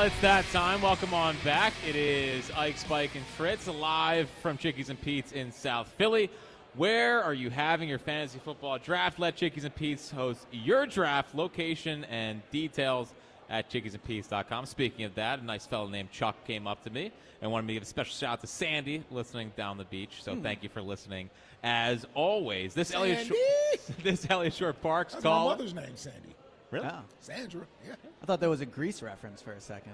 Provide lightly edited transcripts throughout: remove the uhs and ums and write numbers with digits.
Well, it's that time. Welcome on back. It is Ike, Spike, and Fritz live from Chickies and Pete's in South Philly. Where are you having your fantasy football draft? Let Chickies and Pete's host your draft. Location and details at chickiesandpete's.com. Speaking of that, a nice fellow named Chuck came up to me and wanted me to give a special shout out to Sandy listening down the beach. So thank you for listening. As always, this Eliot Shorr-Parks That's call. my mother's name, Sandy. Really? Oh. Sandra, yeah. I thought there was a Grease reference for a second.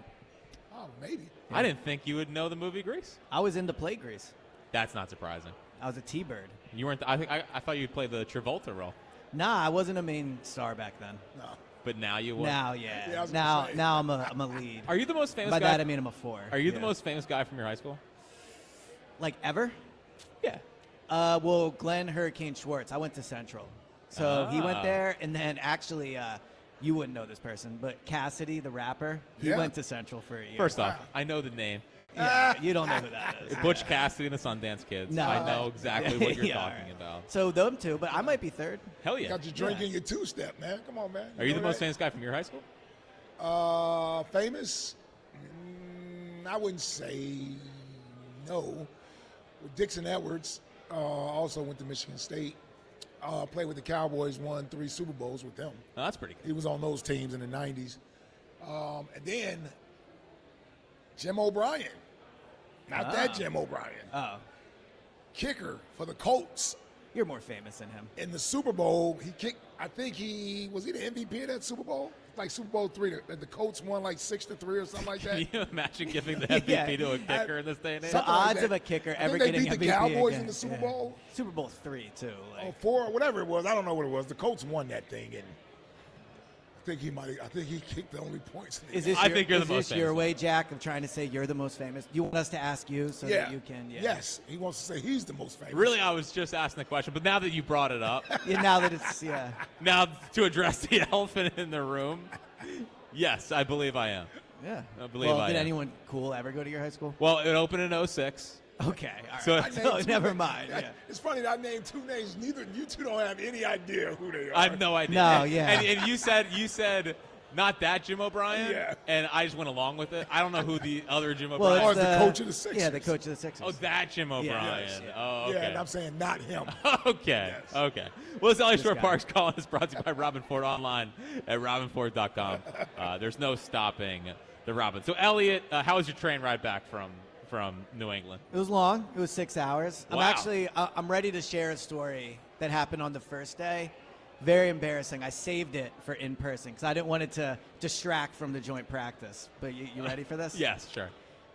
Oh, maybe. I didn't think you would know the movie Grease. I was into play Grease. That's not surprising. I was a T-bird. You weren't. I thought you'd play the Travolta role. Nah, I wasn't a main star back then. No. But now you will. Now, Yeah, I was now, gonna say. now I'm a lead. Are you the most famous By guy? that I mean I'm a 4. Are you the Yeah. most famous guy from your high school? Like ever? Yeah. Well, Glenn Hurricane Schwartz. I went to Central, so he went there, and then actually, you wouldn't know this person, but Cassidy, the rapper, he Yeah. went to Central for a year. First off, I know the name. yeah, you don't know who that is. Butch Cassidy and the Sundance Kids. No. I know exactly what you're Yeah, talking alright. about. So them two, but I might be third. Hell yeah. Got your drink in your two-step, man. Come on, man. Are you the know most that? famous guy from your high school? Famous? I wouldn't say no. Well, Dixon Edwards also went to Michigan State. Played with the Cowboys, won 3 Super Bowls with them. Oh, that's pretty He good. was on those teams in the 90s. And then Jim O'Brien. Not that Jim O'Brien. Oh, Kicker for the Colts. you're more famous than him. In the Super Bowl, he kicked. I think was he the MVP of that Super Bowl? Like Super Bowl 3, the Colts won like 6-3 or something like that. Can you imagine giving the MVP to a kicker in this day and age? The Something like odds that. of a kicker I ever think they getting beat the MVP Cowboys again. in the Super Yeah. Bowl. Super Bowl 3 too. Or Like 4, whatever it was. I don't know what it was. The Colts won that thing, and I think he kicked the only points. In the Is game. this I your, think you're the is most this your famous. way, Jack, of trying to say you're the most famous? Do you want us to ask you so that you can? Yeah. Yes, he wants to say he's the most famous. Really, I was just asking the question, but now that you brought it up, Yeah, now that it's now to address the elephant in the room, yes, I believe I am. yeah. I believe well, I did am. anyone cool ever go to your high school? Well, it opened in 06. Okay, all right. So- I named So two never names. mind. Yeah. It's funny that I named 2 names. Neither you two don't have any idea who they are. I have no idea. No, And- yeah. And you said not that Jim O'Brien. Yeah. And I just went along with it. I don't know who the other Jim Well, O'Brien. Oh, it's it's the coach of the Sixers. Yeah, the coach of the Sixers. Oh, that Jim O'Brien. Yes. Oh, okay. Yeah, and I'm saying not him. Okay. Yes. Okay. Well, this Eliot This guy. Shorr-Parks call is brought to you by Robin Ford online at robinford.com. There's no stopping the Robin. So, Elliot, how was your train ride back from New England? It was long. It was 6 hours. Wow. I'm ready to share a story that happened on the first day. Very embarrassing. I saved it for in person because I didn't want it to distract from the joint practice. But you ready for this? Yes, sure.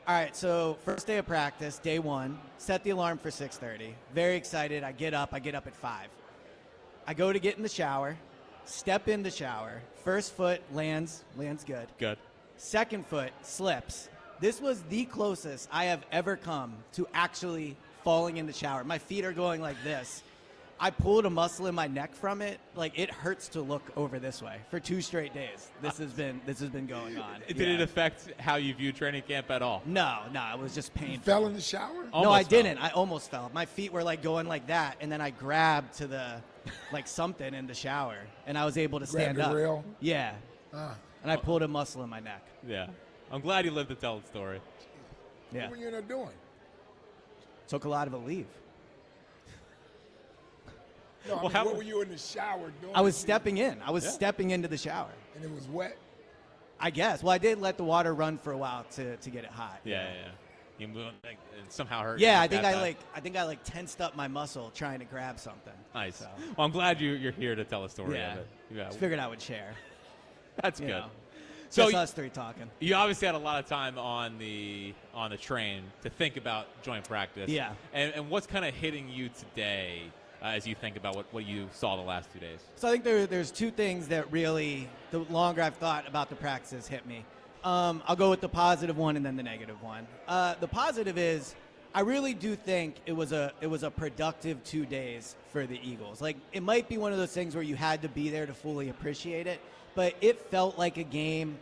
All right, so first day of practice, day 1, set the alarm for 6:30. Very excited. I get up at 5. I go to get in the shower, step in the shower. First foot lands good. Good. Second foot slips. This was the closest I have ever come to actually falling in the shower. My feet are going like this. I pulled a muscle in my neck from it. Like, it hurts to look over this way for 2 straight days. This has been going on. Did Yeah. it affect how you view training camp at all? No, it was just painful. Fell in the shower? No, Almost I fell. didn't. I almost fell. My feet were like going like that, and then I grabbed to the like something in the shower, and I was able to stand Grabbed up. the rail? Yeah, Ah. and I pulled a muscle in my neck. Yeah. I'm glad you lived to tell the story. Yeah, What were you end up doing? took a lot of a leave. No, I Well, mean, how- what were you in the shower doing? I was stepping in. I was Yeah. stepping into the shower. And it was wet? I guess. Well, I did let the water run for a while to get it hot. Yeah. You moved, like, it somehow hurt. Yeah, you I think that I bad. like tensed up my muscle trying to grab something. Nice. So, Well, I'm glad you're here to tell a story yeah. of it. Yeah. Just figured I would share. That's You good. know. So Just us 3 talking. you obviously had a lot of time on the train to think about joint practice. Yeah. And what's kind of hitting you today as you think about what you saw the last 2 days? So I think there's 2 things that really, the longer I've thought about the practices, hit me. I'll go with the positive one and then the negative one. The positive is I really do think it was a productive 2 days for the Eagles. Like, it might be one of those things where you had to be there to fully appreciate it, but it felt like a game.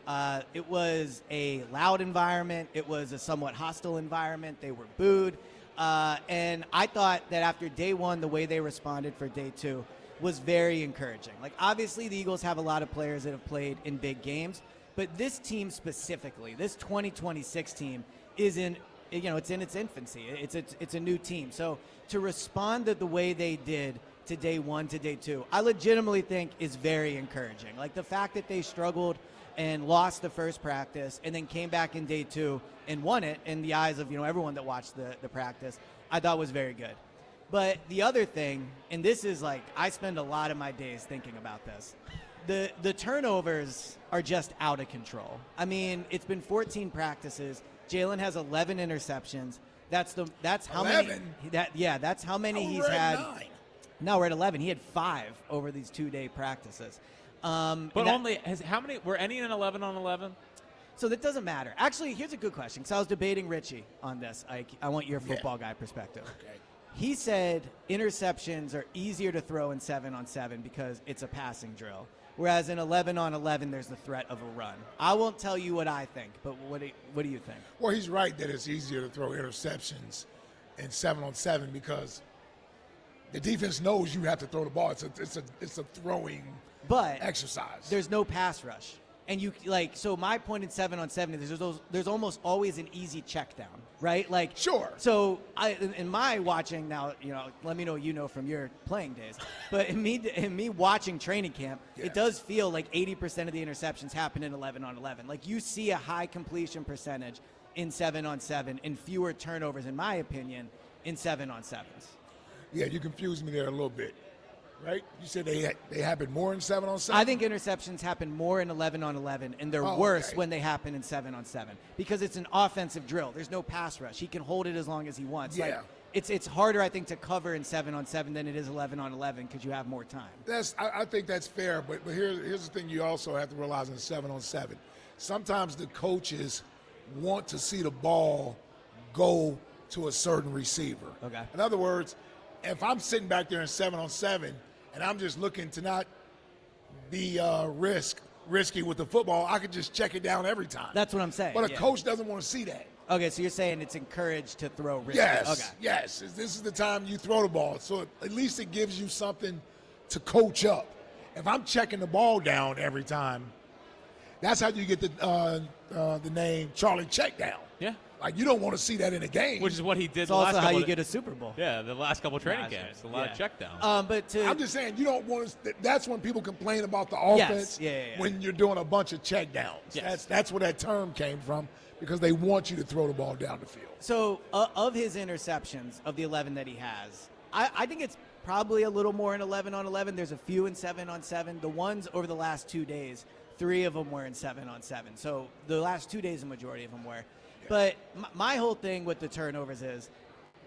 It was a loud environment. It was a somewhat hostile environment. They were booed. And I thought that after day 1, the way they responded for day 2 was very encouraging. Like, obviously, the Eagles have a lot of players that have played in big games, But this team specifically, this 2026 team, is in it's in its infancy. It's a new team. So to respond the way they did to day one to day two, I legitimately think is very encouraging. Like the fact that they struggled and lost the first practice and then came back in day two and won it in the eyes of everyone that watched the practice, I thought was very good. But the other thing, and this is like I spend a lot of my days thinking about this, the turnovers are just out of control. I mean, it's been 14 practices. Jalen has 11 interceptions. That's how 11? many. That's how many he's had. 9. No, we're at 11. He had 5 over these 2-day practices. But how many were any in 11 on 11? So that doesn't matter. Actually, here's a good question. So I was debating Richie on this. I want your football guy perspective. Okay. He said interceptions are easier to throw in 7-on-7 because it's a passing drill. Whereas in 11-on-11, there's the threat of a run. I won't tell you what I think, but what do you think? Well, he's right that it's easier to throw interceptions in 7-on-7 because the defense knows you have to throw the ball. It's a throwing exercise. There's no pass rush. And so my point in 7-on-7 is there's almost always an easy check down, right? Like, sure. So in my watching now, let me know from your playing days, but in me watching training camp, it does feel like 80% of the interceptions happen in 11-on-11. Like you see a high completion percentage in 7-on-7 and fewer turnovers, in my opinion, in 7-on-7s. Yeah, you confused me there a little bit. Right? You said they happen more in 7-on-7? I think interceptions happen more in 11-on-11, and they're worse when they happen in 7-on-7 because it's an offensive drill. There's no pass rush. He can hold it as long as he wants. Yeah. Like, it's harder, I think, to cover in 7-on-7 than it is 11-on-11 because you have more time. I think that's fair, but here's the thing you also have to realize in 7-on-7. Sometimes the coaches want to see the ball go to a certain receiver. Okay. In other words, if I'm sitting back there in 7-on-7 and I'm just looking to not be risky with the football, I could just check it down every time. That's what I'm saying. But a coach doesn't want to see that. Okay, so you're saying it's encouraged to throw risky. Yes, okay. Yes. This is the time you throw the ball. So at least it gives you something to coach up. If I'm checking the ball down every time, that's how you get the name Charlie Checkdown. Yeah. Like, you don't want to see that in a game. Which is what he did It's the last also couple how you get a Super Bowl. Yeah, the last couple of training camps. A lot of checkdowns. I'm just saying, you don't want to. That's when people complain about the offense. When you're doing a bunch of checkdowns. Yes. That's where that term came from, because they want you to throw the ball down the field. So of his interceptions, of the 11 that he has, I think it's probably a little more in 11-on-11. There's a few in 7-on-7. The ones over the last 2 days, 3 of them were in 7-on-7. So the last 2 days, the majority of them were. But my whole thing with the turnovers is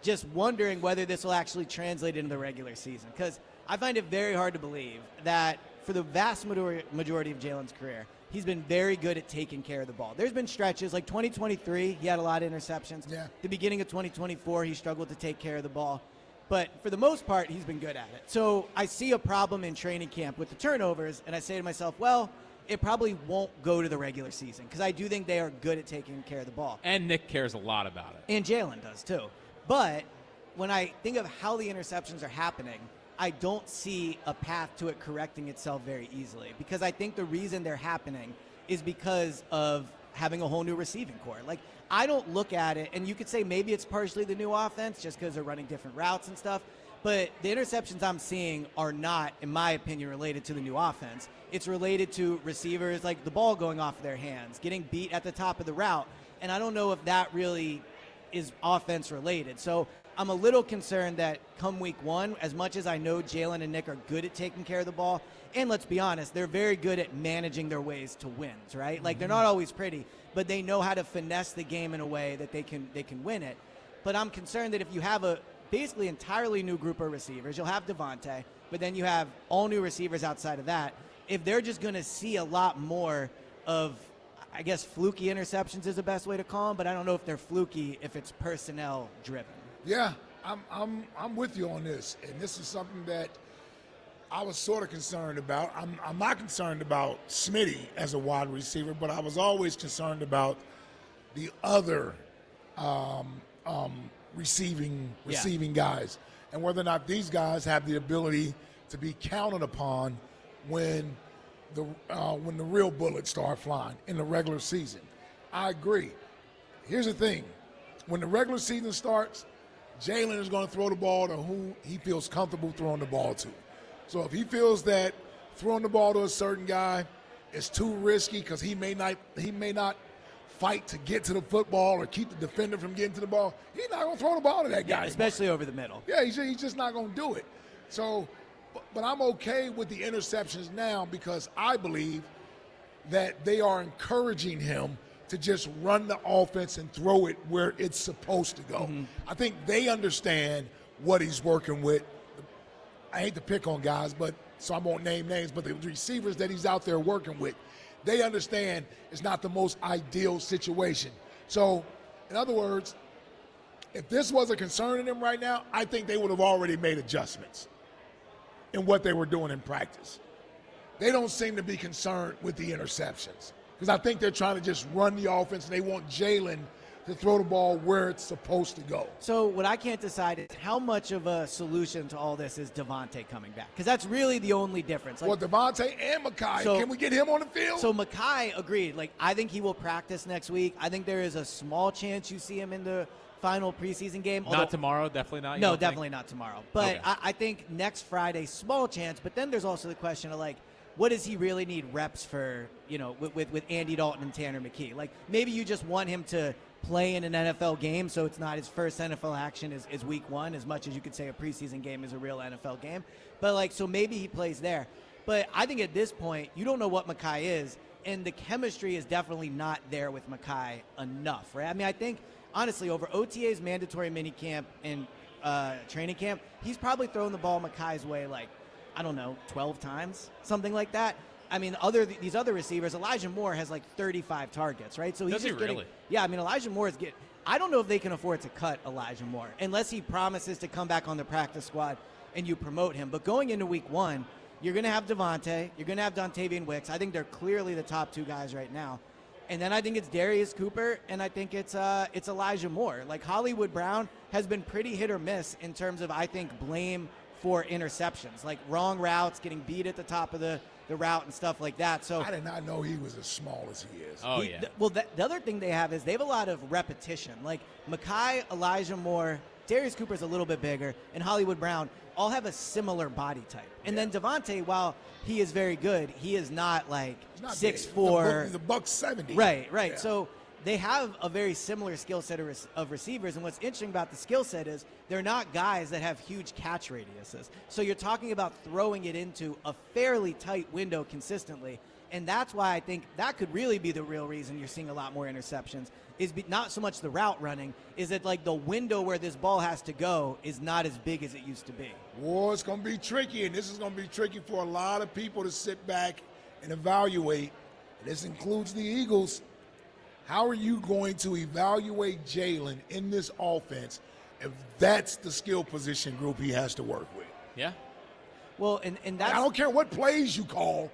just wondering whether this will actually translate into the regular season. Because I find it very hard to believe that for the vast majority of Jalen's career, he's been very good at taking care of the ball. There's been stretches, like 2023, he had a lot of interceptions. Yeah. The beginning of 2024, he struggled to take care of the ball. But for the most part, he's been good at it. So I see a problem in training camp with the turnovers, and I say to myself, well, it probably won't go to the regular season because I do think they are good at taking care of the ball. And Nick cares a lot about it. And Jalen does too. But when I think of how the interceptions are happening, I don't see a path to it correcting itself very easily, because I think the reason they're happening is because of having a whole new receiving core. Like, I don't look at it, and you could say maybe it's partially the new offense just because they're running different routes and stuff, but the interceptions I'm seeing are not, in my opinion, related to the new offense. It's related to receivers, like the ball going off their hands, getting beat at the top of the route, and I don't know if that really is offense related. So I'm a little concerned that come week 1, as much as I know Jalen and Nick are good at taking care of the ball, and let's be honest, they're very good at managing their ways to wins, right? Like, they're not always pretty, but they know how to finesse the game in a way that they can win it. But I'm concerned that if you have a basically entirely new group of receivers, you'll have Devontae, but then you have all new receivers outside of that. If they're just going to see a lot more of, I guess, fluky interceptions is the best way to call them, but I don't know if they're fluky if it's personnel driven. Yeah, I'm with you on this, and this is something that I was sort of concerned about. I'm not concerned about Smitty as a wide receiver, but I was always concerned about the other receiving guys, and whether or not these guys have the ability to be counted upon when when the real bullets start flying in the regular season. I agree. Here's the thing. When the regular season starts, Jalen is going to throw the ball to who he feels comfortable throwing the ball to. So if he feels that throwing the ball to a certain guy is too risky because he may not fight to get to the football or keep the defender from getting to the ball, he's not going to throw the ball to that guy. Yeah, especially over the middle. Yeah, he's just not going to do it. So, but I'm okay with the interceptions now because I believe that they are encouraging him to just run the offense and throw it where it's supposed to go. Mm-hmm. I think they understand what he's working with. I hate to pick on guys, but so I won't name names, but the receivers that he's out there working with, they understand it's not the most ideal situation. So, in other words, if this was a concern in them right now, I think they would have already made adjustments in what they were doing in practice. They don't seem to be concerned with the interceptions because I think they're trying to just run the offense and they want Jalen to throw the ball where it's supposed to go. So what I can't decide is how much of a solution to all this is Devontae coming back, because that's really the only difference. Well, Devontae and Mekhi, can we get him on the field? So Mekhi agreed. I think he will practice next week. I think there is a small chance you see him in the final preseason game. Not tomorrow, definitely not. No, definitely not tomorrow. But okay. I think next Friday, small chance. But then there's also the question of what does he really need reps for? With Andy Dalton and Tanner McKee. Maybe you just want him to play in an NFL game, so it's not his first NFL action is week one, as much as you could say a preseason game is a real NFL game. But so maybe he plays there. But I think at this point, you don't know what Mekhi is, and the chemistry is definitely not there with Mekhi enough, right? I mean, I think, honestly, over OTA's mandatory minicamp and training camp, he's probably thrown the ball Mekhi's way 12 times, something like that. I mean, these other receivers, Elijah Moore has 35 targets, right? So he's Does he really? Yeah, I mean, Elijah Moore is getting. I don't know if they can afford to cut Elijah Moore unless he promises to come back on the practice squad and you promote him. But going into week one, you're going to have Devontae, you're going to have Dontavian Wicks. I think they're clearly the top two guys right now. And then I think it's Darius Cooper, and I think it's Elijah Moore. Hollywood Brown has been pretty hit or miss in terms of, I think, blame for interceptions, wrong routes, getting beat at the top of the route and stuff like that. So I did not know he was as small as he is. Oh, yeah. The other thing they have is they have a lot of repetition. Mekhi, Elijah Moore, Darius Cooper's a little bit bigger, and Hollywood Brown all have a similar body type. And then Devontae, while he is very good, he is not 6'4". He's a $170. Right. Yeah. So they have a very similar skill set of receivers, and what's interesting about the skill set is they're not guys that have huge catch radiuses. So you're talking about throwing it into a fairly tight window consistently, and that's why I think that could really be the real reason you're seeing a lot more interceptions, is not so much the route running, is that the window where this ball has to go is not as big as it used to be. Well, it's going to be tricky, and this is going to be tricky for a lot of people to sit back and evaluate. This includes the Eagles. How are you going to evaluate Jalen in this offense if that's the skill position group he has to work with? Yeah. Well, and that's, I don't care what plays you call.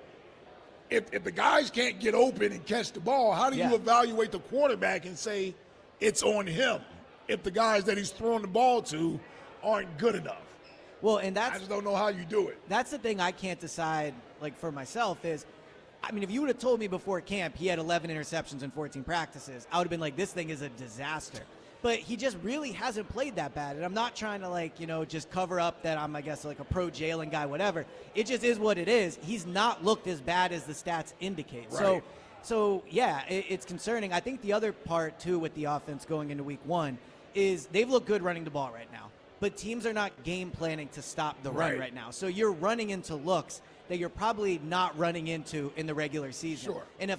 If the guys can't get open and catch the ball, how do you evaluate the quarterback and say it's on him if the guys that he's throwing the ball to aren't good enough? Well, and I just don't know how you do it. That's the thing I can't decide, for myself is, I mean, if you would have told me before camp he had 11 interceptions in 14 practices, I would have been like, this thing is a disaster. But he just really hasn't played that bad. And I'm not trying to, just cover up that I'm, I guess, a pro Jalen guy, whatever. It just is what it is. He's not looked as bad as the stats indicate. Right. So yeah, it's concerning. I think the other part, too, with the offense going into week one is they've looked good running the ball right now. But teams are not game planning to stop the run right now. So you're running into looks that you're probably not running into in the regular season. Sure. And if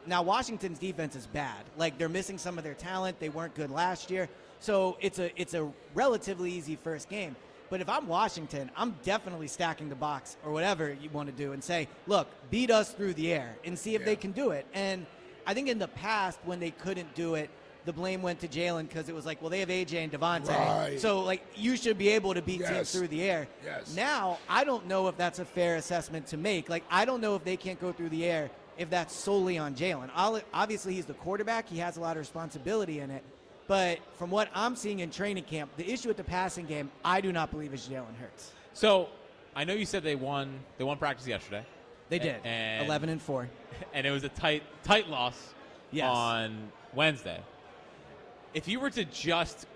now Washington's defense is bad. They're missing some of their talent. They weren't good last year. So it's a relatively easy first game. But if I'm Washington, I'm definitely stacking the box or whatever you want to do and say, look, beat us through the air and see if they can do it. And I think in the past when they couldn't do it, the blame went to Jalen because it was they have AJ and Devontae. Right. So, you should be able to beat teams through the air. Yes. Now, I don't know if that's a fair assessment to make. I don't know if they can't go through the air if that's solely on Jalen. Obviously, he's the quarterback. He has a lot of responsibility in it. But from what I'm seeing in training camp, the issue with the passing game, I do not believe is Jalen Hurts. So, I know you said they won practice yesterday. They did. And 11-4. And it was a tight loss on Wednesday. If you were to just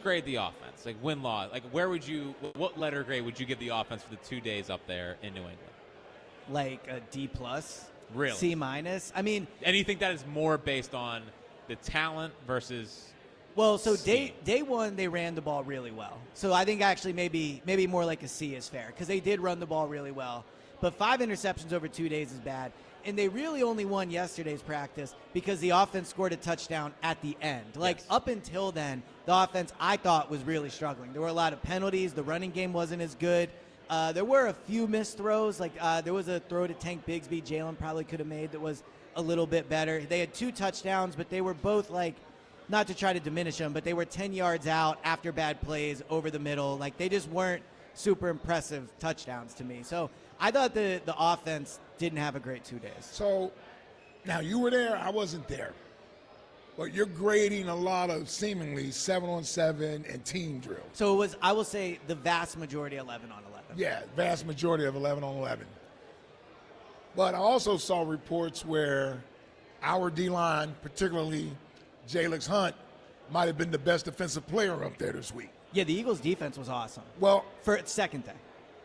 grade the offense, like win-loss, like what letter grade would you give the offense for the 2 days up there in New England? Like a D+. Really? C-. I mean, and you think that is more based on the talent versus? Well, so day one they ran the ball really well. So I think actually maybe more like a C is fair because they did run the ball really well. But 5 interceptions over 2 days is bad. And they really only won yesterday's practice because the offense scored a touchdown at the end. Like up until then, the offense I thought was really struggling. There were a lot of penalties. The running game wasn't as good. There were a few missed throws. Like there was a throw to Tank Bigsby Jalen probably could have made that was a little bit better. They had 2 touchdowns, but they were both like, not to try to diminish them, but they were 10 yards out after bad plays over the middle. Like they just weren't super impressive touchdowns to me. So I thought the offense didn't have a great 2 days. So now you were there, I wasn't there. But you're grading a lot of seemingly 7-on-7 and team drills. So it was, I will say, the vast majority 11-on-11. Yeah, vast majority of 11-on-11. But I also saw reports where our D-line, particularly Jalen Hurts, might have been the best defensive player up there this week. Yeah, the Eagles' defense was awesome. Well, for its second day.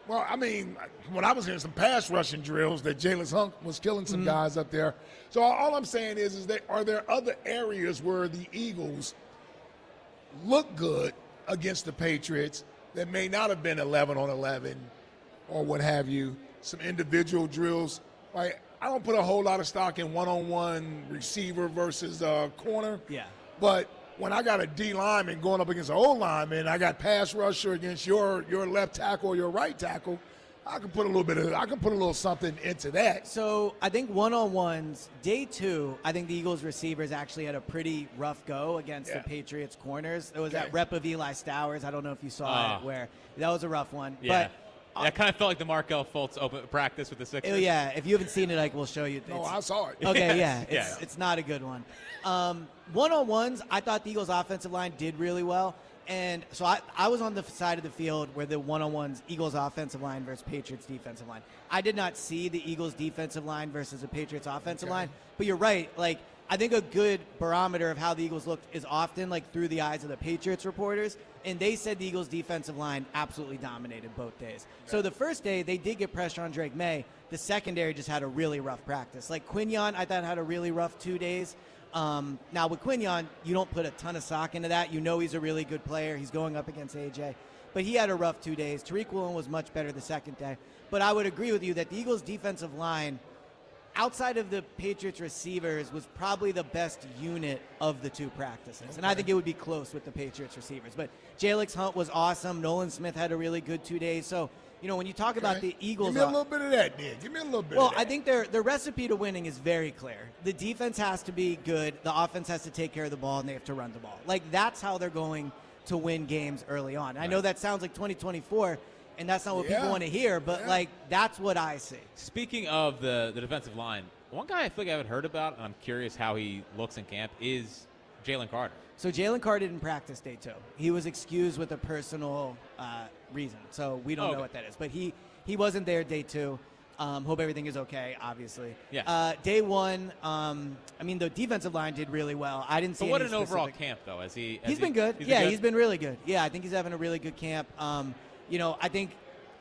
Well, I mean, when I was hearing some pass rushing drills that Jalen Hurts was killing some guys up there. So all I'm saying is that are there other areas where the Eagles look good against the Patriots that may not have been 11-on-11 or what have you, some individual drills? Like, I don't put a whole lot of stock in one-on-one receiver versus corner. Yeah. But when I got a D lineman going up against an O lineman, I got pass rusher against your left tackle or your right tackle, I can put a little something into that. So I think one-on-ones, day 2, I think the Eagles receivers actually had a pretty rough go against the Patriots corners. There was that rep of Eli Stowers. I don't know if you saw it, where that was a rough one. Yeah. But I kind of felt like the Markelle Fultz open practice with the Sixers. Yeah, if you haven't seen it, we'll show you. No, I saw it. Okay, it's not a good one. One-on-ones, I thought the Eagles' offensive line did really well. And so I was on the side of the field where the one-on-ones, Eagles' offensive line versus Patriots' defensive line. I did not see the Eagles' defensive line versus the Patriots' offensive line. But you're right. Like, I think a good barometer of how the Eagles looked is often like through the eyes of the Patriots reporters. And they said the Eagles' defensive line absolutely dominated both days. So the first day, they did get pressure on Drake May. The secondary just had a really rough practice. Like Quinyon, I thought had a really rough 2 days. Now with Quinyon, you don't put a ton of stock into that. You know he's a really good player. He's going up against AJ. But he had a rough 2 days. Tariq Woolen was much better the second day. But I would agree with you that the Eagles' defensive line, outside of the Patriots receivers, was probably the best unit of the 2 practices. And I think it would be close with the Patriots receivers. But Jalen Hurts was awesome. Nolan Smith had a really good 2 days. So, you know, when you talk about the Eagles... Give me a little bit of that, Dan. Give me a little bit of that. Well, I think their recipe to winning is very clear. The defense has to be good. The offense has to take care of the ball, and they have to run the ball. Like, that's how they're going to win games early on. Right. I know that sounds like 2024, and that's not what people want to hear, but, like, that's what I see. Speaking of the defensive line, one guy I feel like I haven't heard about, and I'm curious how he looks in camp, is Jalen Carter. So Jalen Carter didn't practice day 2. He was excused with a personal reason, so we don't know what that is. But he wasn't there day 2. Hope everything is okay, obviously. Yeah. Day 1, I mean, the defensive line did really well. I didn't see But what any an overall camp, though. He's been good. He's been really good. Yeah, I think he's having a really good camp. You know, I think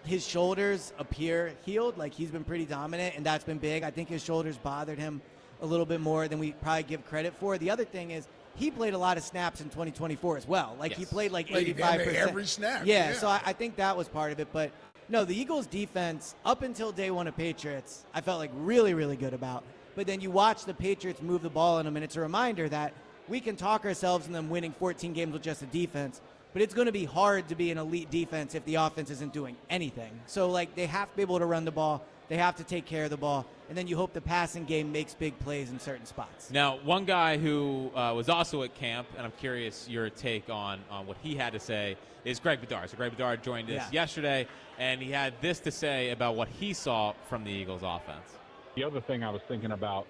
his shoulders appear healed. Like, he's been pretty dominant, and that's been big. I think his shoulders bothered him a little bit more than we probably give credit for. The other thing is, he played a lot of snaps in 2024 as well. Like, he played like 85%. Every snap. Yeah, so I think that was part of it. But, no, the Eagles' defense, up until day 1 of Patriots, I felt like really, really good about. But then you watch the Patriots move the ball in them, and it's a reminder that we can talk ourselves in them winning 14 games with just a defense, but it's going to be hard to be an elite defense if the offense isn't doing anything. So, like, they have to be able to run the ball. They have to take care of the ball. And then you hope the passing game makes big plays in certain spots. Now, one guy who was also at camp, and I'm curious your take on what he had to say, is Greg Bedard. So Greg Bedard joined us yesterday, and he had this to say about what he saw from the Eagles offense. The other thing I was thinking about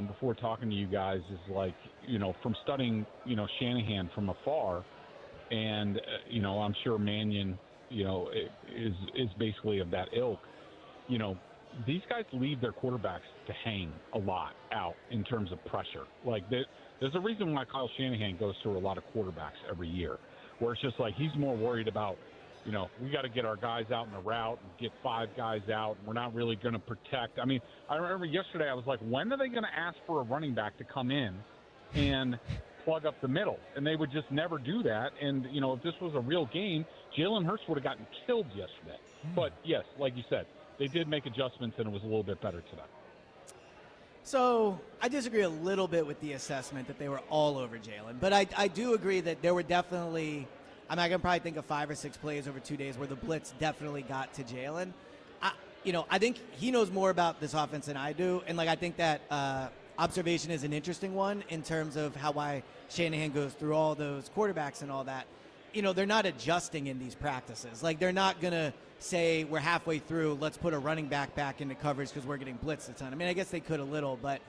before talking to you guys is, like, you know, from studying, you know, Shanahan from afar, and, you know, I'm sure Mannion, you know, is basically of that ilk. You know, these guys leave their quarterbacks to hang a lot out in terms of pressure. Like, there's a reason why Kyle Shanahan goes through a lot of quarterbacks every year, where it's just like he's more worried about, we got to get our guys out in the route and get 5 guys out. And we're not really going to protect. I mean, I remember yesterday I was like, when are they going to ask for a running back to come in and plug up the middle? And they would just never do that. And, if this was a real game, Jalen Hurts would have gotten killed yesterday. But, yes, like you said, they did make adjustments, and it was a little bit better today. So I disagree a little bit with the assessment that they were all over Jalen. But I do agree that there were definitely – I can probably think of 5 or 6 plays over 2 days where the blitz definitely got to Jalen. I think he knows more about this offense than I do. And, I think that observation is an interesting one in terms of why Shanahan goes through all those quarterbacks and all that. They're not adjusting in these practices. They're not going to say we're halfway through, let's put a running back into coverage because we're getting blitzed a ton. I guess they could a little, but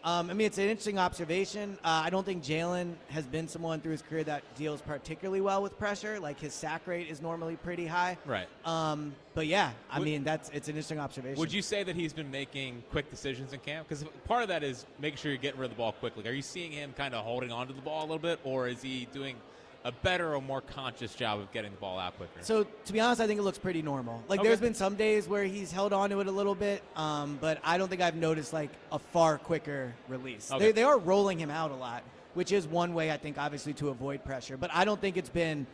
it's an interesting observation. I don't think Jalen has been someone through his career that deals particularly well with pressure. His sack rate is normally pretty high. Right. But yeah, it's an interesting observation. Would you say that he's been making quick decisions in camp? Because part of that is making sure you're getting rid of the ball quickly. Are you seeing him kind of holding on to the ball a little bit, or is he doing a better or more conscious job of getting the ball out quicker? So, to be honest, I think it looks pretty normal. There's been some days where he's held on to it a little bit, but I don't think I've noticed, a far quicker release. Okay. They are rolling him out a lot, which is one way, I think, obviously, to avoid pressure. But I don't think it's been,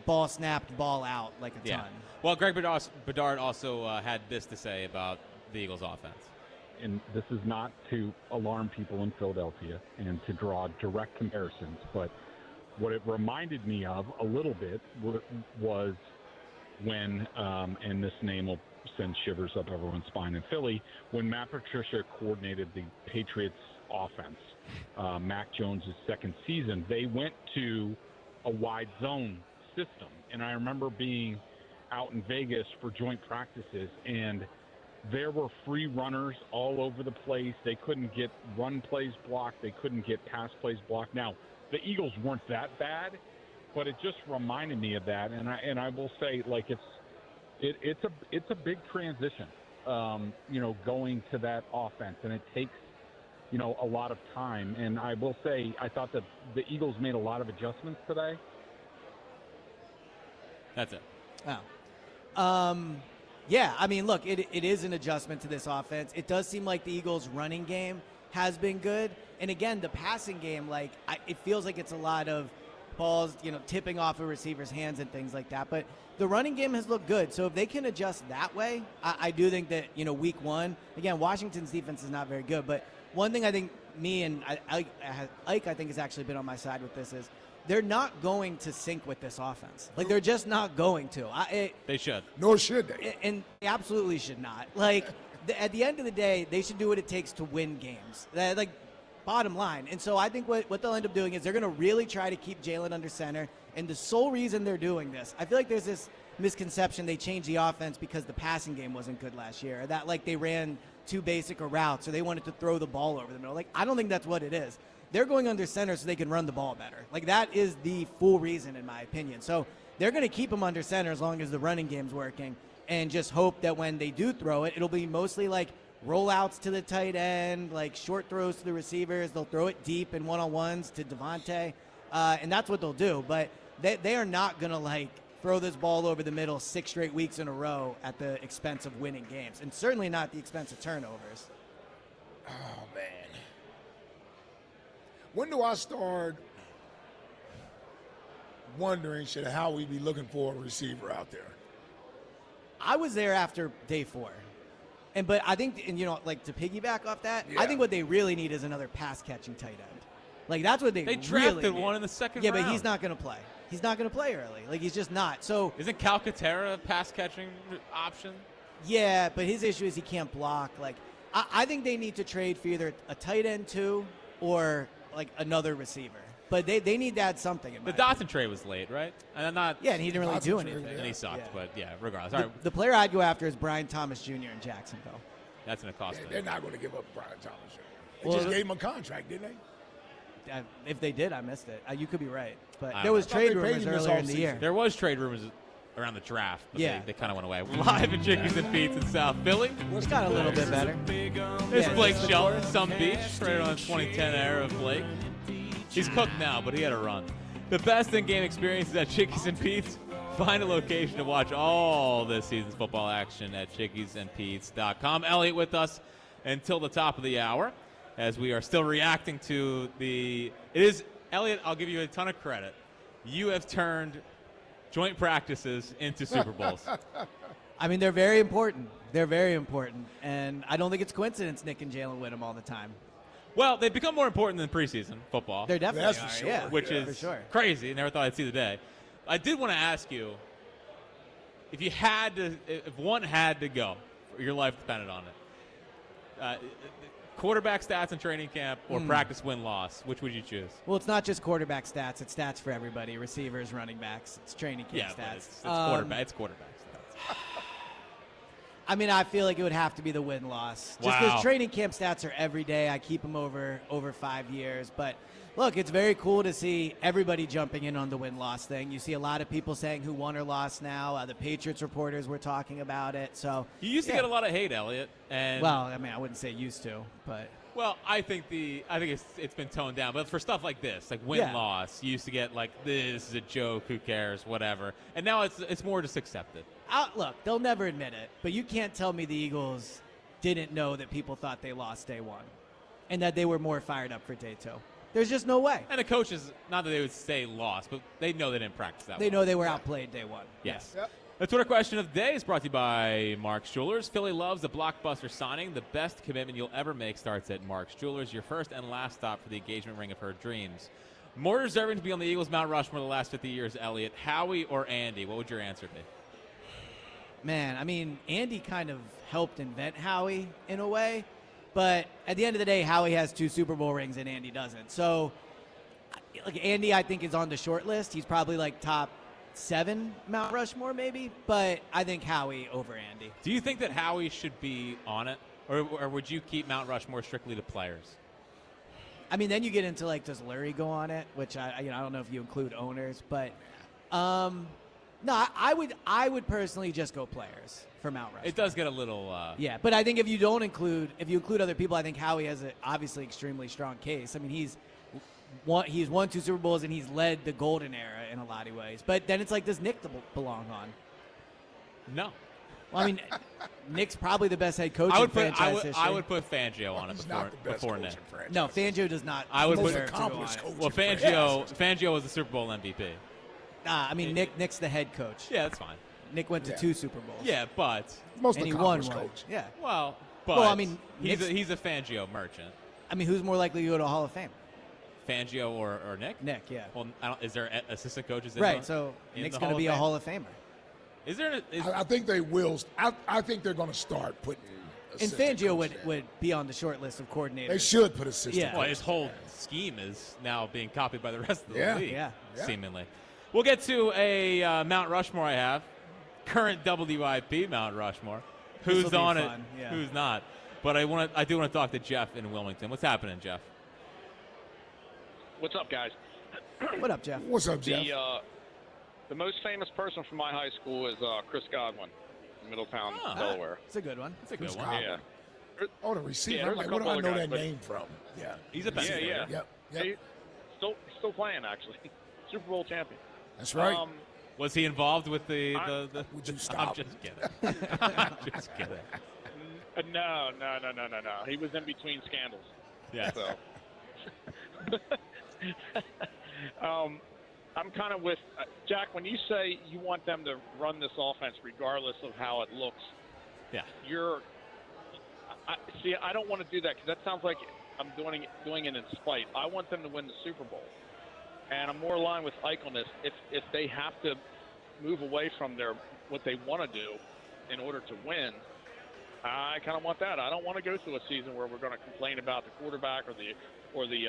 ball snapped, ball out, a ton. Well, Greg Bedard also had this to say about the Eagles' offense. And this is not to alarm people in Philadelphia and to draw direct comparisons, but what it reminded me of a little bit was when, and this name will send shivers up everyone's spine in Philly, when Matt Patricia coordinated the Patriots offense, Mac Jones' second season, they went to a wide zone system. And I remember being out in Vegas for joint practices, and there were free runners all over the place. They couldn't get run plays blocked. They couldn't get pass plays blocked. Now, the Eagles weren't that bad, but it just reminded me of that. And I will say, it's a big transition, going to that offense, and it takes, a lot of time. And I will say, I thought that the Eagles made a lot of adjustments today. That's it. Oh. Yeah, look, it is an adjustment to this offense. It does seem like the Eagles' running game has been good. And again, the passing game, it feels like it's a lot of balls, tipping off a receiver's hands and things like that. But the running game has looked good. So if they can adjust that way, I do think that, week 1, again, Washington's defense is not very good. But one thing I think me and Ike, I think, has actually been on my side with this is they're not going to sync with this offense. They're just not going to. They should. Nor should they. And they absolutely should not. At the end of the day, they should do what it takes to win games. Bottom line. And so I think what they'll end up doing is they're going to really try to keep Jalen under center. And the sole reason they're doing this, I feel like there's this misconception they changed the offense because the passing game wasn't good last year. Or that they ran too basic a routes or they wanted to throw the ball over the middle. I don't think that's what it is. They're going under center so they can run the ball better. That is the full reason, in my opinion. So they're going to keep them under center as long as the running game's working and just hope that when they do throw it, it'll be mostly rollouts to the tight end, short throws to the receivers. They'll throw it deep in one-on-ones to Devontae, and that's what they'll do. But they are not going to, throw this ball over the middle 6 straight weeks in a row at the expense of winning games, and certainly not at the expense of turnovers. Oh, man. When do I start wondering how we be looking for a receiver out there? I was there after day 4. But I think, to piggyback off that, yeah. I think what they really need is another pass-catching tight end. That's what they drafted really need. one in the second round. round. Yeah, but he's not going to play. He's not going to play early. He's just not. So isn't Calcaterra a pass-catching option? Yeah, but his issue is he can't block. I think they need to trade for either a tight end 2 or another receiver. But they need to add something. The Dotson trade was late, right? And yeah, and he didn't really do anything. And he sucked, but regardless. All right. The player I'd go after is Brian Thomas Jr. in Jacksonville. That's going to cost them. They're not going to give up Brian Thomas Jr. They just gave him a contract, didn't they? If they did, I missed it. You could be right. But there there was trade rumors earlier in the year. There was trade rumors around the draft, but Yeah. they kind of went away. Live at Chickies and Pete's in South Philly. It's got a little bit better. There's Blake Shelton, Sun Beach, right on the 2010 era of Blake. He's cooked now, but he had a run. The best in-game experiences at Chickies and Pete's. Find a location to watch all this season's football action at chickiesandpete's.com. Eliot with us until the top of the hour, as we are still reacting to Eliot, I'll give you a ton of credit. You have turned joint practices into Super Bowls. I mean, they're very important. They're very important. And I don't think it's coincidence Nick and Jalen win them all the time. Well, they've become more important than prerecseason football. They're definitely That's for are, sure. yeah. Which For is sure. crazy. Never thought I'd see the day. I did want to ask you, if one had to go, your life depended on it, quarterback stats in training camp or practice win-loss, which would you choose? Well, it's not just quarterback stats. It's stats for everybody. Receivers, running backs. It's training camp Yeah, stats. but it's quarterback. It's quarterback stats. I mean, I feel like it would have to be the win-loss. Just Wow. because training camp stats are every day. I keep them over 5 years. But, look, it's very cool to see everybody jumping in on the win-loss thing. You see a lot of people saying who won or lost now. The Patriots reporters were talking about it. So You used to get a lot of hate, Elliot. And well, I mean, I wouldn't say used to, but well, I think it's been toned down. But for stuff like this, like win-loss, you used to get like, this is a joke, who cares, whatever. And now it's more just accepted. look, they'll never admit it. But you can't tell me the Eagles didn't know that people thought they lost day one and that they were more fired up for day two. There's just no way. And the coaches, not that they would say lost, but they know they didn't practice that They well. know they were outplayed day one. Yes. Yep. The Twitter question of the day is brought to you by Mark's Jewelers. Philly loves the blockbuster signing. The best commitment you'll ever make starts at Mark's Jewelers, your first and last stop for the engagement ring of her dreams. More deserving to be on the Eagles' Mount Rushmore the last 50 years, Elliot, Howie or Andy? What would your answer be? Man, I mean, Andy kind of helped invent Howie in a way. But at the end of the day, Howie has 2 Super Bowl rings and Andy doesn't. So, like, Andy, I think, is on the short list. He's probably like top 7 Mount Rushmore, maybe. But I think Howie over Andy. Do you think that Howie should be on it? Or would you keep Mount Rushmore strictly to players? I mean, then you get into, like, does Lurie go on it? Which, I don't know if you include owners. But, no, I would personally just go players for Mount Rushmore. It does get a little... Yeah, but I think if you include other people, I think Howie has an obviously extremely strong case. I mean, he's won 2 Super Bowls and he's led the golden era in a lot of ways. But then it's like, does Nick belong on? No. Well, I mean, Nick's probably the best head coach in franchise history. I would put Fangio on it He's not the best before coach Nick. in franchise. No, Fangio does not. I would Most put accomplished coach. Well, in franchise. Fangio was the Super Bowl MVP. I mean, Nick's the head coach. Yeah, that's fine. Nick went to 2 Super Bowls. Yeah, but... Most and he won accomplished one. coach. Yeah. Well, but Well, I mean, he's a Fangio merchant. I mean, who's more likely to go to Hall of Fame? Fangio or Nick? Nick, yeah. Well, is there assistant coaches in Right, the, so in Nick's the going to Hall be of a Fame? Hall of Famer. Is there? I think they will. I think they're going to start putting. And assistant Fangio coaches in. would be on the short list of coordinators. They should put assistant. Yeah. Well, coaches his whole in. scheme is now being copied by the rest of the Yeah. league, Yeah. seemingly. We'll get to a Mount Rushmore I have. Current WIP Mount Rushmore. This'll Who's be on fun, it? yeah. Who's not? But I do want to talk to Jeff in Wilmington. What's happening, Jeff? What's up, guys? What up, Jeff? What's up, Jeff? The most famous person from my high school is Chris Godwin, in Middletown, Oh. Delaware. It's a good one. That's a Chris good one. Godwin. Yeah. Oh, the receiver. Yeah, I'm there's like, a where do couple I other know guys, that but- name from? Yeah. He's a best Yeah, player. yeah. Yep. He- Still playing, actually. Super Bowl champion. That's right. Was he involved with the Would you I'm stop? just kidding. I'm just kidding. No. He was in between scandals. Yeah. So, I'm kind of with Jack. When you say you want them to run this offense regardless of how it looks, Yeah. I don't want to do that because that sounds like I'm doing it in spite. I want them to win the Super Bowl, and I'm more aligned with Ike on this. If they have to move away from what they want to do in order to win, I kind of want that. I don't want to go through a season where we're going to complain about the quarterback or the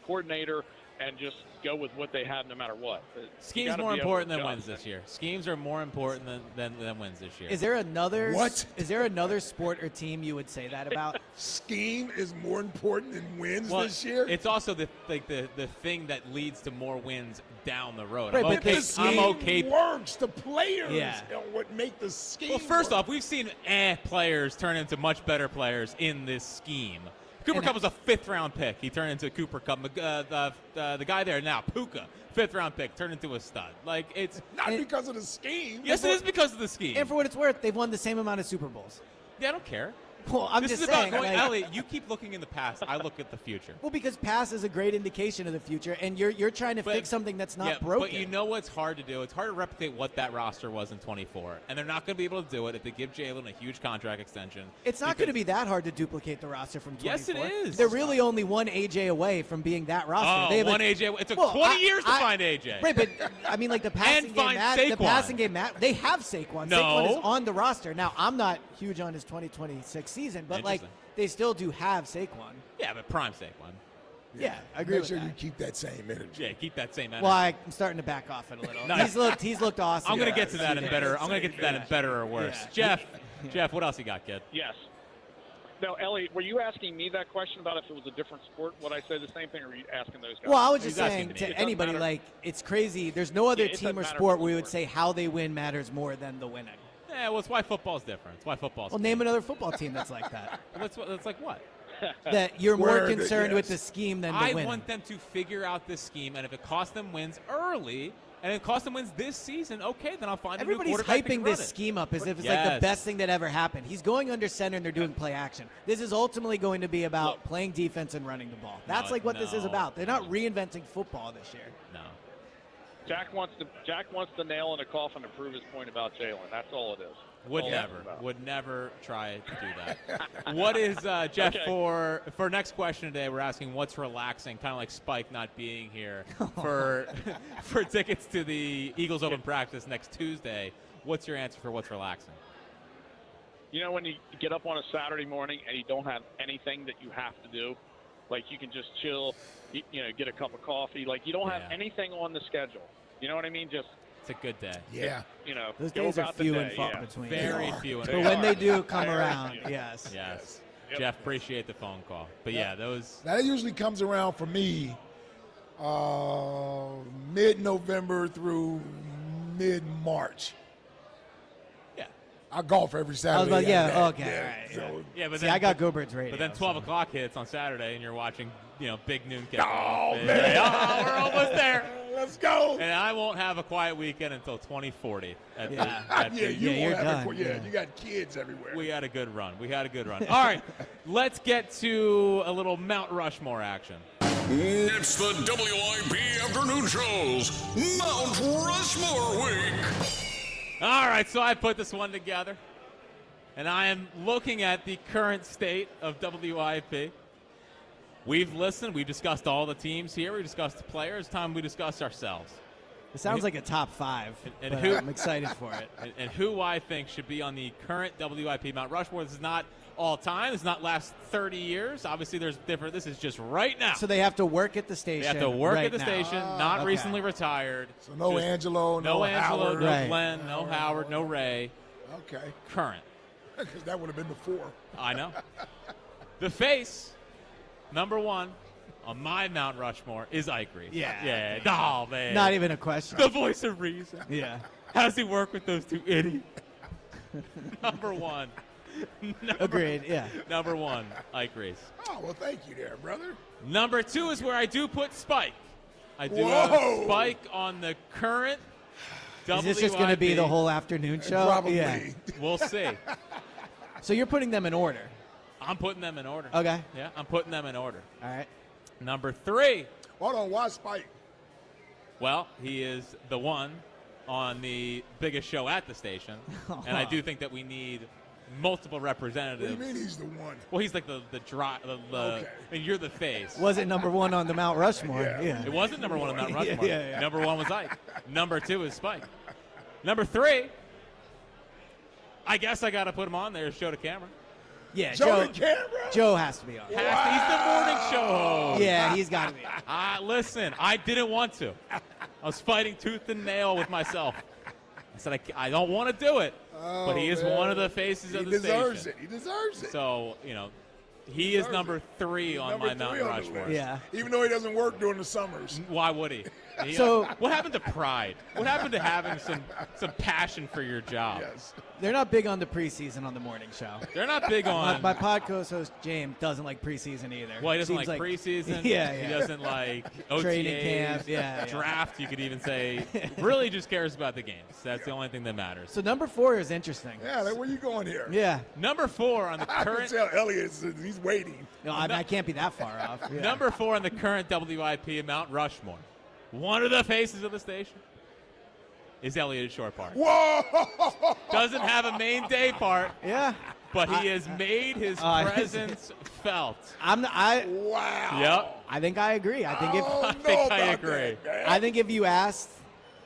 coordinator and just go with what they have no matter what. Scheme's more important than wins this year. Schemes are more important than wins this year. Is there another What? Is there another sport or team you would say that about? Scheme is more important than wins Well, this year. It's also the thing that leads to more wins down the road. Right, I'm but okay. the scheme I'm okay. works. The players Yeah. are what make the scheme. Well, first work. off, we've seen players turn into much better players in this scheme. Cooper And Kupp was a 5th-round pick. He turned into a Cooper Kupp. The guy there now, Puka, 5th-round pick, turned into a stud. Like, it's not because of the scheme. yes, it is because of the scheme. And for what it's worth, they've won the same amount of Super Bowls. Yeah, I don't care. Well, I'm This just is saying. about going, like- Elliot, you keep looking in the past. I look at the future. well, because past is a great indication of the future, and you're trying to But- fix something that's not yeah, broken. But you know what's hard to do? It's hard to replicate what that roster was in 24. And they're not going to be able to do it if they give Jalen a huge contract extension. It's not going to be that hard to duplicate the roster from 24. Yes, it is. They're really only one AJ away from being that roster. Oh, They have one AJ. It took Well, 20 years to find AJ. Right, but I mean, like the passing game, find the Saquon. passing game, they have Saquon. No. Saquon is on the roster now. I'm not huge on his 2026 season, but like Interesting. they still do have Saquon. Yeah, but prime Saquon. Yeah, I agree Make with sure that. you keep that same energy. Yeah, keep that same energy. Well, I'm starting to back off it a little. Nice. He's looked awesome. I'm going to get to that in Yeah. better. I'm going to get to that in better or worse. Yeah. Jeff, what else you got, kid? Yes. Now, Elliot, were you asking me that question about if it was a different sport? Would I say the same thing, or were you asking those guys? Well, I was just He's asking saying me. to It doesn't anybody, matter. like, it's crazy. There's no other Yeah, it team or doesn't matter sport what where we would sport. say how they win matters more than the winning. Yeah, well, it's why football's different. It's why football's. Well, name another football team that's like that. That's like what? That you're more Where the- concerned with yes. the scheme than the I winning. want them to figure out this scheme, and if it costs them wins early, and it costs them wins this season, okay, then I'll find Everybody's a new quarterback that hyping can run this it. scheme up as if it's like the Yes. best thing that ever happened. He's going under center and they're doing play action. This is ultimately going to be about Look. playing defense and running the ball. That's No, like what this is no. about. They're not reinventing football this year. No. Jack wants the nail in the coffin to prove his point about Jalen. That's all it is. Would All never. it's about. Would never try to do that. What is Jeff Okay. for next question today? We're asking what's relaxing, kind of like Spike not being here for for tickets to the Eagles Open practice next Tuesday. What's your answer for what's relaxing? You know, when you get up on a Saturday morning and you don't have anything that you have to do, like you can just chill, you know, get a cup of coffee. Like you don't have Yeah. anything on the schedule. You know what I mean? Just, It's a good day. Yeah. you know, Those go days are about the few day. and far yeah. between. Very are. few. And But They far when they between. do come Very around, few. yes. Yes. Yep. Jeff, appreciate the phone call. But yeah, those. Now that usually comes around for me mid-November through mid-March. Yeah. I golf every I was Saturday. about, yeah, after that. okay, all right. So, Yeah, but See, then I got Go Birds radio. But then 12 so. o'clock hits on Saturday, and you're watching, big noon Oh, kickoff. man. Oh, we're almost there. let's go. And I won't have a quiet weekend until 2040. At Yeah. the, at Yeah, the- you you're won't have done. yeah, you got kids everywhere. we had a good run. All right, let's get to a little Mount Rushmore action. It's the WIP Afternoon Show's Mount Rushmore Week. All right, so I put this one together, and I am looking at the current state of WIP. We've listened. We've discussed all the teams here. We discussed the players. Time we discussed ourselves. It sounds like a top five, And but who- I'm excited for it. And who I think should be on the current WIP Mount Rushmore. This is not all time. This is not last 30 years. Obviously, there's different. This is just right now. So they have to work at the station. They have to work right at the now. station, not okay. recently retired. So no Just Angelo, no Angelo, Howard. no Right. Glenn, no Howard, no Ray. Okay. Current. Because that would have been before. I know. The face, number one on my Mount Rushmore is Ike Reese. Yeah. Yeah. Oh, man. Not even a question. the voice of reason. Yeah. How does he work with those two idiots? Number one. Agreed. Yeah. Number one, Ike Reese. Oh, well, thank you there, brother. Number two is where I do put Spike. I do Whoa. have Spike on the current Is this just going to be WIP. the whole afternoon show? Probably. Yeah. We'll see. So you're putting them in order. I'm putting them in order. Okay. Yeah, I'm putting them in order. All right. Number three, Hold on, why Spike? well, he is the one on the biggest show at the station. And I do think that we need multiple What do representatives. you mean he's the one? Well, he's like the Okay. I mean, you're the face. Was it number one on the Mount Rushmore? Yeah. It wasn't number one on Mount Rushmore. Yeah. Number one was Ike. Number two is Spike. Number three, I guess I got to put him on there to show the camera. Yeah, Joe the camera? Joe has to be on. He's the morning show host. Yeah, he's got to be on. Listen, I didn't want to. I was fighting tooth and nail with myself. I said, I don't want to do it. But he is one of the faces of the station. He deserves it. So, he is number 3 on my Mount Rushmore. Yeah. Even though he doesn't work during the summers. Why would he? So what happened to pride? What happened to having some passion for your job? Yes. They're not big on the preseason on the morning show. They're not big on. My podcast host James doesn't like preseason either. Well, he doesn't Seems like preseason. Yeah. He doesn't like OTAs, Training camp. Yeah. draft. You could even say. Really, just cares about the games. That's the only thing that matters. So number 4 is interesting. Yeah, where you going here? Yeah. Number 4 on the I can current. tell Eliot, he's waiting. No, I can't be that far off. Yeah. Number 4 on the current WIP Mount Rushmore. One of the faces of the station is Eliot Shorr-Parks. Whoa! Doesn't have a main day part, Yeah. but he has made his presence felt. Wow. Yep. I think I agree. I think I agree. I think if you asked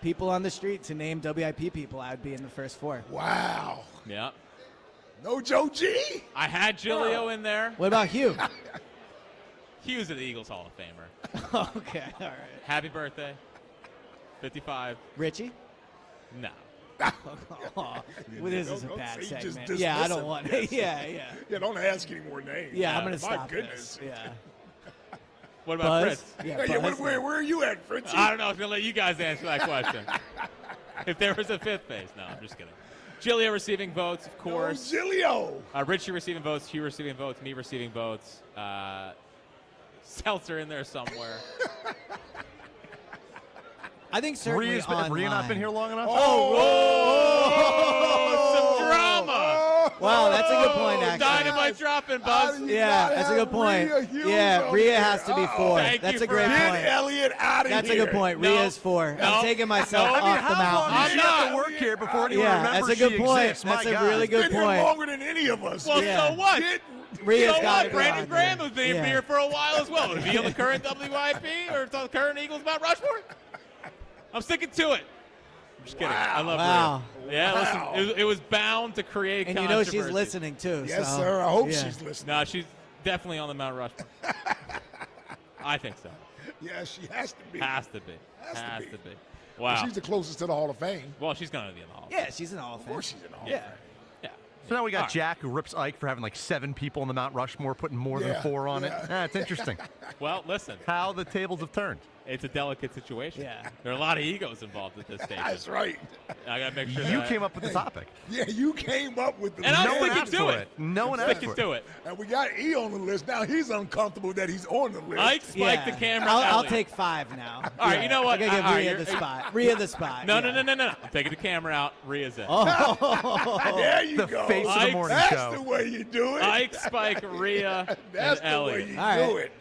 people on the street to name WIP people, I would be in the first 4. Wow. Yep. No Joe G? I had Giglio in there. What about Hugh? He was an Eagles Hall of Famer. Okay, all right. Happy birthday. 55. Richie? No. Well, this is a Don't bad say just segment. Yeah, I don't dismissive. want Yes. Yeah. Yeah, don't ask any more names. Yeah, I'm going My to stop goodness. this. Yeah. What about Buzz? Fritz? Yeah, Yeah, Buzz. where are you at, Fritz? I don't know. I was going to let you guys answer that question. If there was a 5th face. No, I'm just kidding. Giglio receiving votes, of course. Gilio. Richie receiving votes, Hugh receiving votes, me receiving votes. Seltzer in there somewhere. I think certainly Has online. Rhea not been here long enough? Some drama. Wow, that's a good point, actually. Dynamite dropping, Buzz. Yeah, that's a good point. Yeah, Rhea has to be 4. Thank That's you a great for Get point. Elliot out of here. That's a good point. No. Rhea's 4. No. I'm taking myself No. I mean, off the How long mountain. does she have to not. work here before anyone Yeah, remembers that's a good she point. exists? That's My a God. really good Been here point. longer than any of us. Well, Yeah. so what? Get- Rhea's You know got what? to be Brandon on Graham there. has been Yeah. here for a while as well. Is he on the current WIP or the current Eagles Mount Rushmore? I'm sticking to it. I'm just kidding. I love Wow. Rhea. Yeah, Wow. listen, it was bound to create And you know she's controversy. listening, too. Yes, so, sir. I hope yeah. she's listening. No, she's definitely on the Mount Rushmore. I think so. Yeah, she has to be. Has to be. Has to be. Wow. She's the closest to the Hall of Fame. Well, she's going to be in the Hall. Yeah, she's in the Hall of Of Fame. course she's in the Hall Yeah. of Fame. Yeah. So now we got All right. Jack who rips Ike for having like 7 people on the Mount Rushmore, putting more than Yeah, 4 on it. yeah. It's interesting Well, listen, how the tables have turned. it's a delicate situation. Yeah. There are a lot of egos involved at this stage. That's right. I got to make sure You that came up with the topic. Yeah, you came up with the And I'm No one sticking asked to for it. it. No one asked sticking for it. to it. And we got E on the list. Now he's uncomfortable that he's on the list. Ike spiked the camera. I'll Elliot. take 5 now. All right, you know what? I gotta give All right, Rhea you're- the spot. Rhea the spot. No, yeah. no. I'm taking the camera out. Rhea's in. There you The go. face of the Ike's- morning That's show. the way you do it. Ike, Spike, Rhea, That's and the Elliot. way you All do right.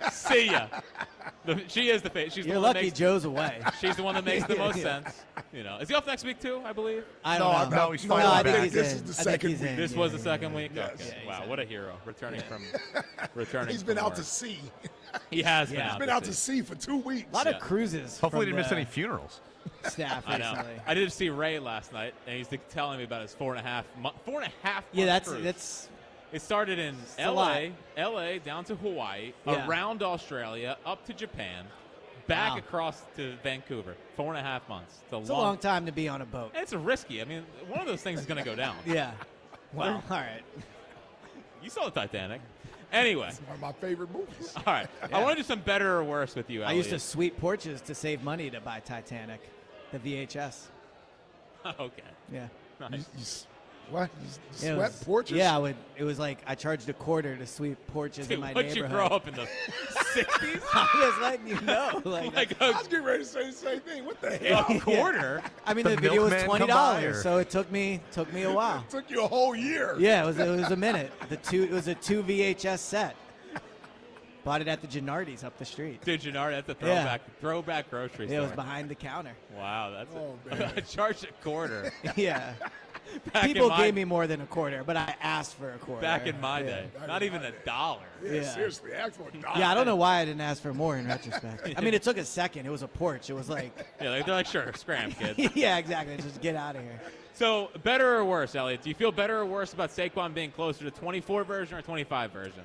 it. See ya. She is the face. She's You're the one lucky that makes, Joe's away. She's the one that makes the most Yeah. sense. Is he off next week too? I believe. I don't know. No, he's finally I back. think he's This in. is the I think second he's week. in. This Yeah, was the yeah, second yeah. week. Yes. Okay. Yeah, he's Wow, in. what a hero! Returning from. He's been from out work. to sea. He has been Yeah. out. He's been out to sea for 2 weeks. A lot Yeah. of cruises. Hopefully, he from didn't miss the any funerals. staff I know. recently. I did see Ray last night, and he's telling me about his 4.5 month. Yeah, month that's cruise. It started in a lot. LA down to Hawaii, Yeah. around Australia, up to Japan, back Wow. across to Vancouver. 4.5 months. It's a long time to be on a boat. It's risky. I mean, one of those things is going to go down. Yeah. Well, all right. You saw the Titanic. Anyway, It's one of my favorite movies. all right. I want to do some better or worse with you, I Elliot. used to sweep porches to save money to buy Titanic, the VHS. Okay. Yeah. Nice. What? You Yeah, it swept was- porches? Yeah, it was like I charged $0.25 to sweep porches Dude, in my what'd you neighborhood. grow up in the 60s? I'm just letting you know. Like, I was getting ready to say the same thing. What the hell? a quarter? I mean, The the video was milkman come by, or- $20, so it took me a while. It took you a whole year. Yeah, it was a minute. It was a 2 VHS set. Bought it at the Gennardi's up the street. Dude, Gennard, that's a Yeah. throwback grocery It store. was behind the counter. Wow, that's Oh, it. man. I charged a quarter. Yeah. People gave me more than a quarter, but I asked for a quarter. Back in my day. Not even $1. Yeah, seriously, ask for $1. Yeah, I don't know why I didn't ask for more in retrospect. I mean, it took a second. It was a porch. It was like. Yeah, they're like, sure, scram, kid. Yeah, exactly. Just get out of here. So, better or worse, Eliot? Do you feel better or worse about Saquon being closer to 24 version or 25 version?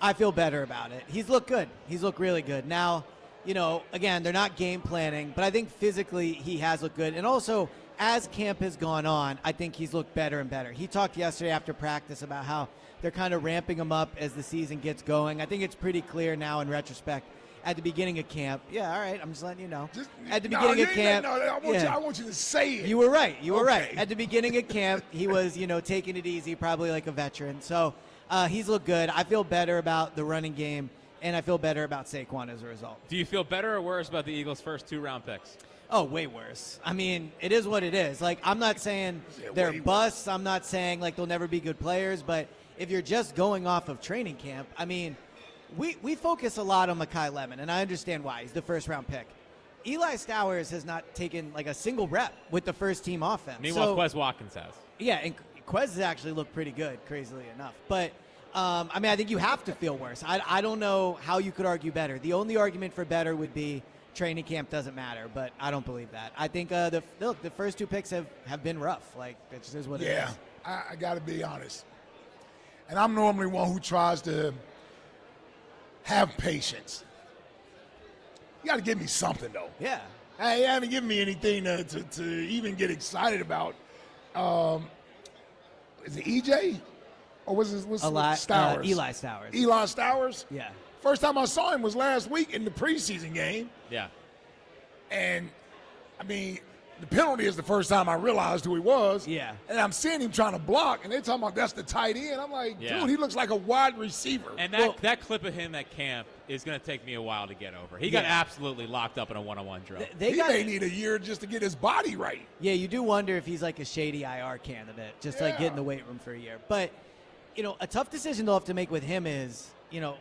I feel better about it. He's looked good. He's looked really good. Now, again, they're not game planning, but I think physically he has looked good. And also, as camp has gone on, I think he's looked better and better. He talked yesterday after practice about how they're kind of ramping him up as the season gets going. I think it's pretty clear now in retrospect. At the beginning of camp, yeah, all right, I'm just letting you know. At the beginning of camp, I want you to say it. You were right. You were right. At the beginning of camp, he was, taking it easy, probably like a veteran. So he's looked good. I feel better about the running game, and I feel better about Saquon as a result. Do you feel better or worse about the Eagles' first 2-round picks? Oh, way worse. I mean, it is what it is. Like, I'm not saying they're busts. I'm not saying, like, they'll never be good players. But if you're just going off of training camp, I mean, we focus a lot on Mekhi Lemon, and I understand why. He's the first-round pick. Eli Stowers has not taken, like, a single rep with the first-team offense. Meanwhile, Quez Watkins has. Yeah, and Quez has actually looked pretty good, crazily enough. But, I mean, I think you have to feel worse. I don't know how you could argue better. The only argument for better would be training camp doesn't matter, but I don't believe that. I think the first 2 picks have been rough. Like, it just is what it is. Yeah, I got to be honest. And I'm normally one who tries to have patience. You got to give me something, though. Yeah. You haven't given me anything to even get excited about. Is it EJ? Or was it Stowers? Eli Stowers. Eli Stowers? Yeah. First time I saw him was last week in the preseason game. Yeah. And, I mean, the penalty is the first time I realized who he was. Yeah. And I'm seeing him trying to block, and they're talking about that's the tight end. I'm like, dude, he looks like a wide receiver. And that clip of him at camp is going to take me a while to get over. He got absolutely locked up in a one-on-one drill. He may need a year just to get his body right. Yeah, you do wonder if he's like a shady IR candidate, just like get in the weight room for a year. But, a tough decision they'll have to make with him is,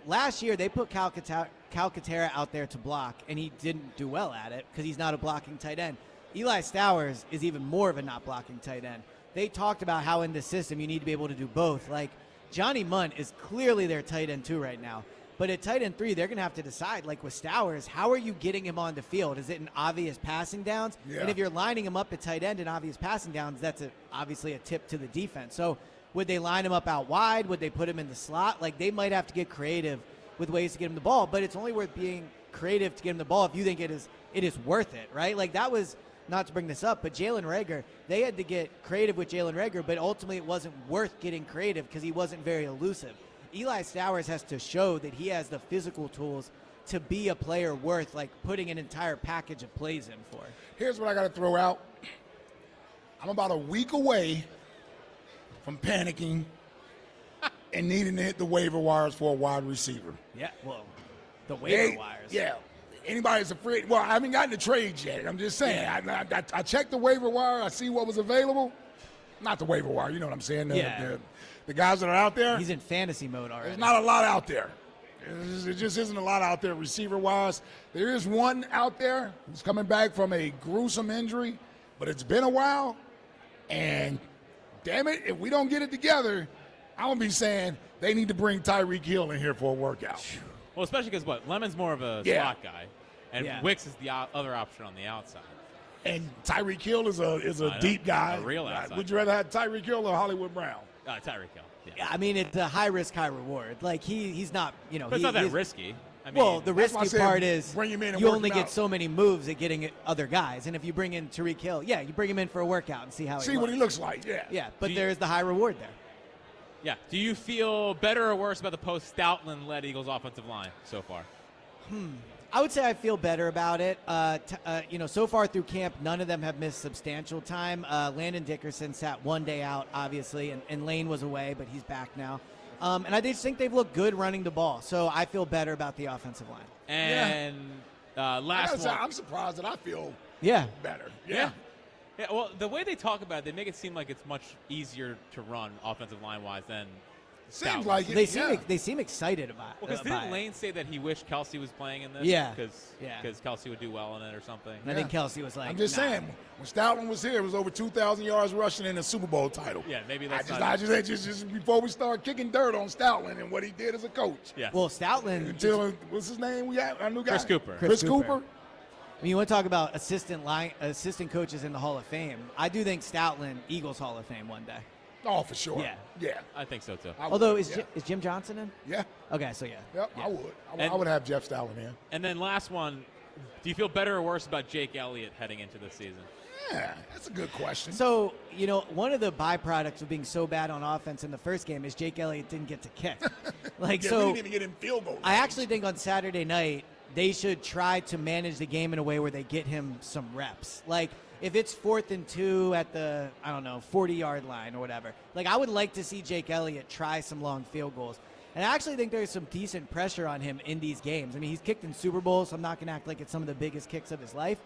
last year they put Cal Katera out there to block, and he didn't do well at it because he's not a blocking tight end. Eli Stowers is even more of a not blocking tight end. They talked about how in this system you need to be able to do both. Like, Johnny Mundt is clearly their tight end 2 right now. But at tight end 3, they're going to have to decide, like with Stowers, how are you getting him on the field? Is it in obvious passing downs? Yeah. And if you're lining him up at tight end in obvious passing downs, that's obviously a tip to the defense. So would they line him up out wide? Would they put him in the slot? Like, they might have to get creative with ways to get him the ball, but it's only worth being creative to get him the ball if you think it is worth it, right? Like, that was, not to bring this up, but Jalen Reagor, they had to get creative with Jalen Reagor, but ultimately it wasn't worth getting creative because he wasn't very elusive. Eli Stowers has to show that he has the physical tools to be a player worth, like, putting an entire package of plays in for. Here's what I got to throw out. I'm about a week away from panicking and needing to hit the waiver wires for a wide receiver. Yeah, well, the waiver wires. Yeah. Anybody's afraid. Well, I haven't gotten the trades yet. I'm just saying. Yeah. I checked the waiver wire. I see what was available. Not the waiver wire. You know what I'm saying? The guys that are out there. He's in fantasy mode already. There's not a lot out there. There just isn't a lot out there receiver-wise. There is one out there who's coming back from a gruesome injury, but it's been a while. And, damn it, if we don't get it together, I'm going to be saying they need to bring Tyreek Hill in here for a workout. Well, especially because Lemon's more of a slot guy, and Wicks is the other option on the outside. And Tyreek Hill is a deep guy. A real outside. Would you rather have Tyreek Hill or Hollywood Brown? Tyreek Hill. Yeah, I mean, it's a high risk, high reward. Like, he's not, But it's not that risky. I mean, well, the risky part is bring him in and you work only him get out. so many moves at getting other guys. And if you bring in Tyreek Hill, you bring him in for a workout and see how what he looks like. Yeah, but there's the high reward there. Yeah. Do you feel better or worse about the post-Stoutland-led Eagles offensive line so far? I would say I feel better about it. So far through camp, none of them have missed substantial time. Landon Dickerson sat 1 day out, obviously, and Lane was away, but he's back now. And I just think they've looked good running the ball. So I feel better about the offensive line. And last one. I'm surprised that I feel better. Yeah. Well, the way they talk about it, they make it seem like it's much easier to run offensive line-wise than Seems like it. They seem excited about it. Well, because didn't Lane say that he wished Kelsey was playing in this? Yeah. Because Kelsey would do well in it or something. And I think Kelsey was like, I'm just saying, when Stoutland was here, it was over 2,000 yards rushing in a Super Bowl title. Yeah, maybe that's just before we start kicking dirt on Stoutland and what he did as a coach. Yeah. Well, Stoutland. Until what's his name? We had our new guy, Chris Cooper. Chris Cooper. I mean, you want to talk about assistant coaches in the Hall of Fame? I do think Stoutland Eagles Hall of Fame one day. Oh, for sure. Yeah. I think so too. Although is Jim Johnson in? Yeah. Okay, so yeah. Yep, yeah. I would. I would have Jeff Stoutland in. And then last one, do you feel better or worse about Jake Elliott heading into the season? Yeah, that's a good question. So, one of the byproducts of being so bad on offense in the first game is Jake Elliott didn't get to kick. we didn't even get in field goal. I actually think on Saturday night they should try to manage the game in a way where they get him some reps. Like, if it's 4th and 2 at the, 40-yard line or whatever, I would like to see Jake Elliott try some long field goals. And I actually think there's some decent pressure on him in these games. I mean, he's kicked in Super Bowls, so I'm not going to act like it's some of the biggest kicks of his life.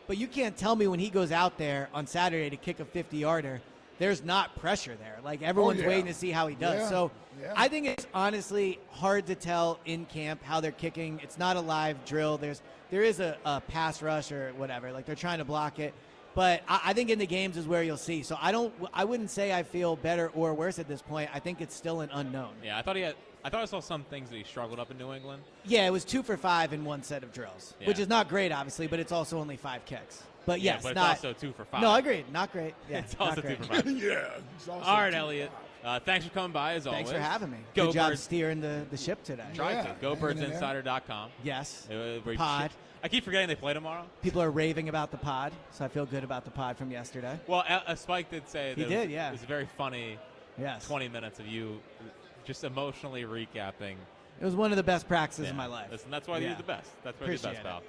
But you can't tell me when he goes out there on Saturday to kick a 50-yarder, there's not pressure there. Everyone's waiting to see how he does. Yeah. So Yeah. I think it's honestly hard to tell in camp how they're kicking. It's not a live drill. There is a pass rush or whatever. They're trying to block it. But I think in the games is where you'll see. So I wouldn't say I feel better or worse at this point. I think it's still an unknown. Yeah, I thought I saw some things that he struggled up in New England. Yeah, it was 2 for 5 in one set of drills, which is not great, obviously, but it's also only 5 kicks. But yes, but it's not, also 2 for 5. No, agreed. Not great. Yeah, it's also 2 for 5. Yeah. It's also All right, 2 for Elliot. 5. Thanks for coming by, as always. Thanks for having me. Go Good job Birds. steering the ship today. Tried to. Yeah, GoBirdsInsider.com. Yes. Where Pod. I keep forgetting they play tomorrow. People are raving about the pod, so I feel good about the pod from yesterday. Well, Spike did say that it was a very funny 20 minutes of you just emotionally recapping. It was one of the best practices of my life. Listen, that's why you're the best. That's why you're the best, pal.